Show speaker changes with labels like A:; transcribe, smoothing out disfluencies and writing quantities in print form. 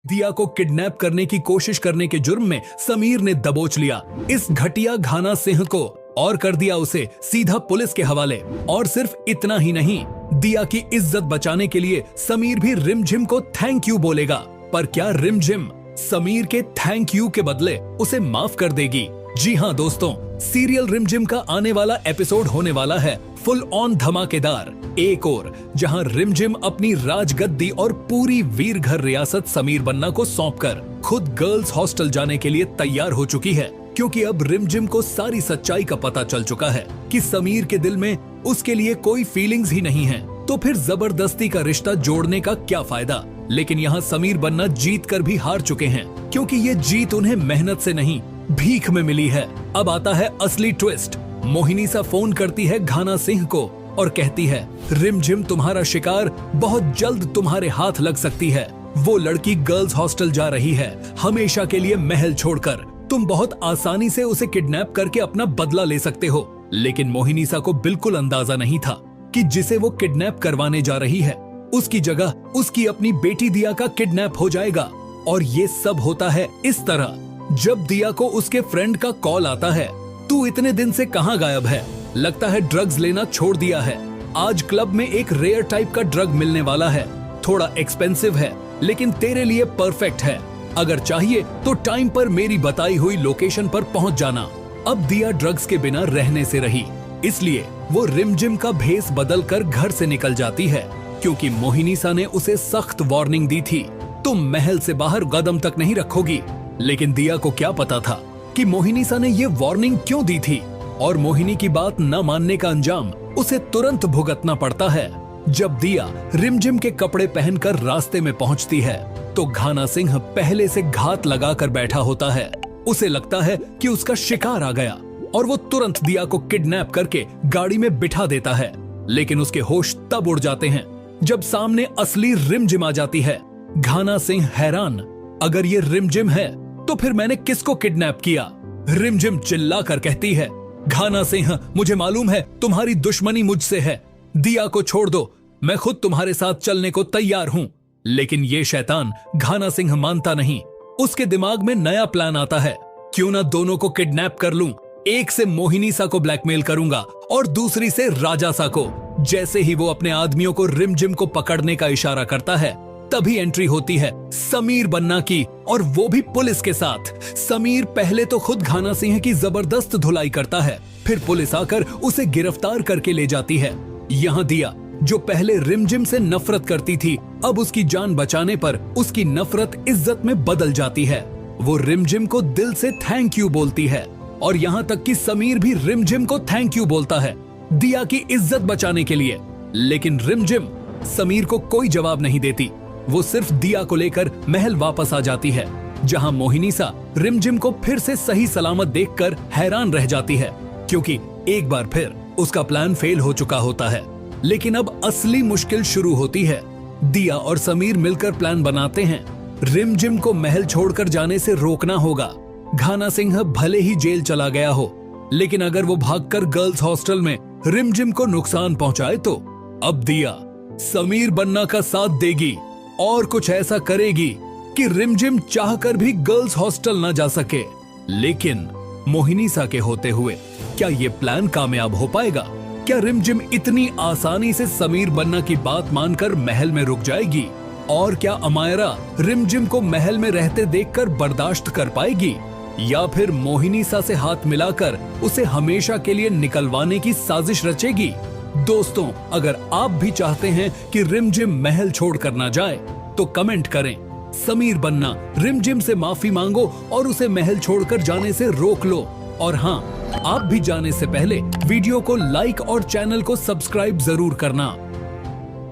A: दिया को किडनैप करने की कोशिश करने के जुर्म में समीर ने दबोच लिया इस घटिया घाना सिंह को और कर दिया उसे सीधा पुलिस के हवाले। और सिर्फ इतना ही नहीं, दिया की इज्जत बचाने के लिए समीर भी रिमझिम को थैंक यू बोलेगा। पर क्या रिमझिम समीर के थैंक यू के बदले उसे माफ कर देगी? जी हाँ दोस्तों, सीरियल रिमझिम का आने वाला एपिसोड होने वाला है फुल ऑन धमाकेदार। एक और जहां रिमझिम अपनी राजगद्दी और पूरी वीर घर रियासत समीर बन्ना को सौंपकर खुद गर्ल्स हॉस्टल जाने के लिए तैयार हो चुकी है, क्योंकि अब रिमझिम को सारी सच्चाई का पता चल चुका है कि समीर के दिल में उसके लिए कोई फीलिंग्स ही नहीं है। तो फिर जबरदस्ती का रिश्ता जोड़ने का क्या फायदा? लेकिन यहाँ समीर बन्ना जीत कर भी हार चुके हैं, क्योंकि ये जीत उन्हें मेहनत से नहीं भीख में मिली है। अब आता है असली ट्विस्ट। मोहिनीसा फोन करती है घाना सिंह को और कहती है, रिमझिम तुम्हारा शिकार बहुत जल्द तुम्हारे हाथ लग सकती है। वो लड़की गर्ल्स हॉस्टल जा रही है हमेशा के लिए महल छोड़कर। तुम बहुत आसानी से उसे किडनैप करके अपना बदला ले सकते हो। लेकिन मोहिनीसा को बिल्कुल अंदाजा नहीं था कि जिसे वो किडनैप करवाने जा रही है उसकी जगह उसकी अपनी बेटी दिया का किडनैप हो जाएगा। और ये सब होता है इस तरह, जब दिया को उसके फ्रेंड का कॉल आता है, तू इतने दिन से कहाँ गायब है? लगता है ड्रग्स लेना छोड़ दिया है। आज क्लब में एक रेयर टाइप का ड्रग मिलने वाला है, थोड़ा एक्सपेंसिव है लेकिन तेरे लिए परफेक्ट है। अगर चाहिए तो टाइम पर मेरी बताई हुई लोकेशन पर पहुंच जाना। अब दिया ड्रग्स के बिना रहने से रही, इसलिए वो रिमझिम का भेस बदल कर घर से निकल जाती है, क्योंकि मोहिनीसा ने उसे सख्त वार्निंग दी थी, तुम महल से बाहर कदम तक नहीं रखोगी। लेकिन दिया को क्या पता था कि मोहिनीसा ने ये वार्निंग क्यों दी थी, और मोहिनी की बात न मानने का अंजाम उसे तुरंत भुगतना पड़ता है। जब दिया रिमझिम के कपड़े पहनकर रास्ते में पहुंचती है तो घाना सिंह पहले से घात लगाकर बैठा होता है। उसे लगता है कि उसका शिकार आ गया और वो तुरंत दिया को किडनैप करके गाड़ी में बिठा देता है। लेकिन उसके होश तब उड़ जाते हैं जब सामने असली रिमझिम आ जाती है। घाना सिंह हैरान, अगर ये रिमझिम है तो फिर मैंने किसको किडनैप किया? रिमझिम चिल्ला कर कहती है, घाना सिंह मुझे मालूम है तुम्हारी दुश्मनी मुझसे है, दिया को छोड़ दो, मैं खुद तुम्हारे साथ चलने को तैयार हूँ। लेकिन ये शैतान घाना सिंह मानता नहीं। उसके दिमाग में नया प्लान आता है, क्यों ना दोनों को किडनैप कर लूं। एक से मोहिनीसा को ब्लैकमेल करूंगा और दूसरी से राजासा को। जैसे ही वो अपने आदमियों को रिमझिम को पकड़ने का इशारा करता है, तभी एंट्री होती है समीर बन्ना की, और वो भी पुलिस के साथ। समीर पहले तो खुद घाना सिंह की जबरदस्त धुलाई करता है, फिर पुलिस आकर उसे गिरफ्तार करके ले जाती है। यहाँ दिया, जो पहले रिमझिम से नफरत करती थी, अब उसकी जान बचाने पर उसकी नफरत इज्जत में बदल जाती है। वो रिमझिम को दिल से थैंक यू बोलती है, और यहाँ तक कि समीर भी रिमझिम को थैंक यू बोलता है दिया की इज्जत बचाने के लिए। लेकिन रिमझिम समीर को कोई जवाब नहीं देती। वो सिर्फ दिया को लेकर महल वापस आ जाती है, जहां मोहिनीसा रिमझिम को फिर से सही सलामत देखकर हैरान रह जाती है, क्योंकि एक बार फिर उसका प्लान फेल हो चुका होता है। लेकिन अब असली मुश्किल शुरू होती है। दिया और समीर मिलकर प्लान बनाते हैं, रिमझिम को महल छोड़कर जाने से रोकना होगा। घाना सिंह भले ही जेल चला गया हो, लेकिन अगर वो भागकर गर्ल्स हॉस्टल में रिमझिम को नुकसान पहुंचाए तो अब दिया समीर बन्ना का साथ देगी और कुछ ऐसा करेगी कि रिमझिम चाहकर भी गर्ल्स हॉस्टल न जा सके। लेकिन मोहिनीसा के होते हुए क्या ये प्लान कामयाब हो पाएगा? क्या रिमझिम इतनी आसानी से समीर बन्ना की बात मानकर महल में रुक जाएगी? और क्या अमायरा रिमझिम को महल में रहते देखकर बर्दाश्त कर पाएगी, या फिर मोहिनीसा से हाथ मिलाकर उसे हमेशा के लिए निकलवाने की साजिश रचेगी? दोस्तों, अगर आप भी चाहते हैं कि रिमझिम महल छोड़कर ना जाए तो कमेंट करें, समीर बन्ना रिमझिम से माफी मांगो और उसे महल छोड़कर जाने से रोक लो। और हाँ, आप भी जाने से पहले वीडियो को लाइक और चैनल को सब्सक्राइब जरूर करना।